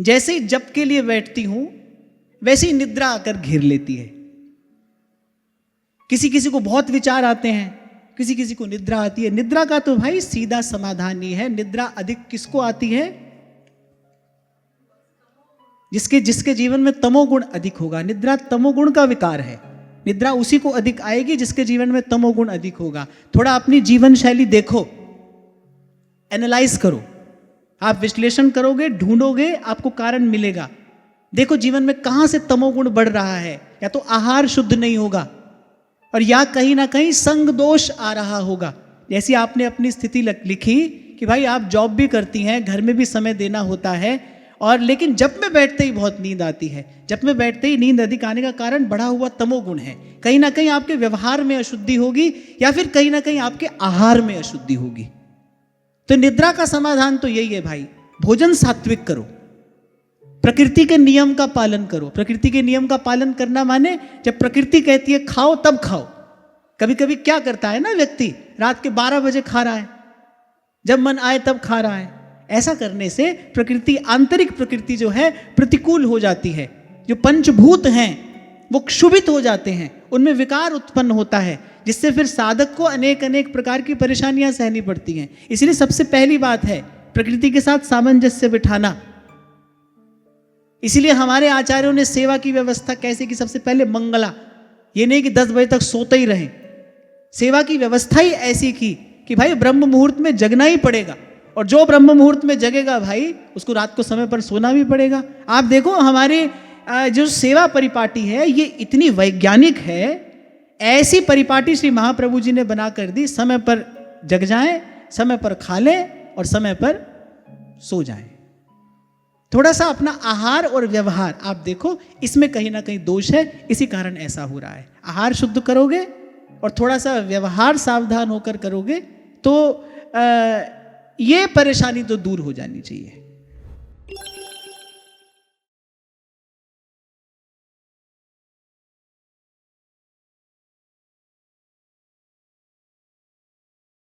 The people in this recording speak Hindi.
जैसे ही जप के लिए बैठती हूं वैसे ही निद्रा आकर घेर लेती है। किसी किसी को बहुत विचार आते हैं, किसी किसी को निद्रा आती है। निद्रा का तो भाई सीधा समाधान ही है। निद्रा अधिक किसको आती है? जिसके जीवन में तमोगुण अधिक होगा। निद्रा तमोगुण का विकार है। निद्रा उसी को अधिक आएगी जिसके जीवन में तमोगुण अधिक होगा। थोड़ा अपनी जीवन शैली देखो, एनालाइज करो, आप विश्लेषण करोगे, ढूंढोगे, आपको कारण मिलेगा। देखो जीवन में कहां से तमोगुण बढ़ रहा है। या तो आहार शुद्ध नहीं होगा, और या कहीं ना कहीं संग दोष आ रहा होगा। जैसी आपने अपनी स्थिति लिखी कि भाई आप जॉब भी करती हैं, घर में भी समय देना होता है, और लेकिन जब में बैठते ही बहुत नींद आती है। जब में बैठते ही नींद अधिक आने का कारण बढ़ा हुआ तमोगुण है। कहीं ना कहीं आपके व्यवहार में अशुद्धि होगी, या फिर कहीं ना कहीं आपके आहार में अशुद्धि होगी। तो निद्रा का समाधान तो यही है भाई, भोजन सात्विक करो, प्रकृति के नियम का पालन करो। प्रकृति के नियम का पालन करना माने जब प्रकृति कहती है खाओ तब खाओ। कभी कभी क्या करता है ना व्यक्ति, रात के 12 बजे खा रहा है, जब मन आए तब खा रहा है। ऐसा करने से प्रकृति, आंतरिक प्रकृति जो है प्रतिकूल हो जाती है। जो पंचभूत हैं वो क्षुभित हो जाते हैं, उनमें विकार उत्पन्न होता है, जिससे फिर साधक को अनेक अनेक प्रकार की परेशानियां सहनी पड़ती हैं। इसलिए सबसे पहली बात है प्रकृति के साथ सामंजस्य बिठाना। इसलिए हमारे आचार्यों ने सेवा की व्यवस्था कैसे की? सबसे पहले मंगला, ये नहीं कि 10 बजे तक सोते ही रहें। सेवा की व्यवस्था ही ऐसी की कि भाई ब्रह्म मुहूर्त में जगना ही पड़ेगा, और जो ब्रह्म मुहूर्त में जगेगा भाई उसको रात को समय पर सोना भी पड़ेगा। आप देखो हमारे जो सेवा परिपाटी है ये इतनी वैज्ञानिक है। ऐसी परिपाटी श्री महाप्रभु जी ने बना कर दी, समय पर जग जाएं, समय पर खा लें और समय पर सो जाएं। थोड़ा सा अपना आहार और व्यवहार आप देखो, इसमें कहीं ना कहीं दोष है, इसी कारण ऐसा हो रहा है। आहार शुद्ध करोगे और थोड़ा सा व्यवहार सावधान होकर करोगे तो ये परेशानी तो दूर हो जानी चाहिए।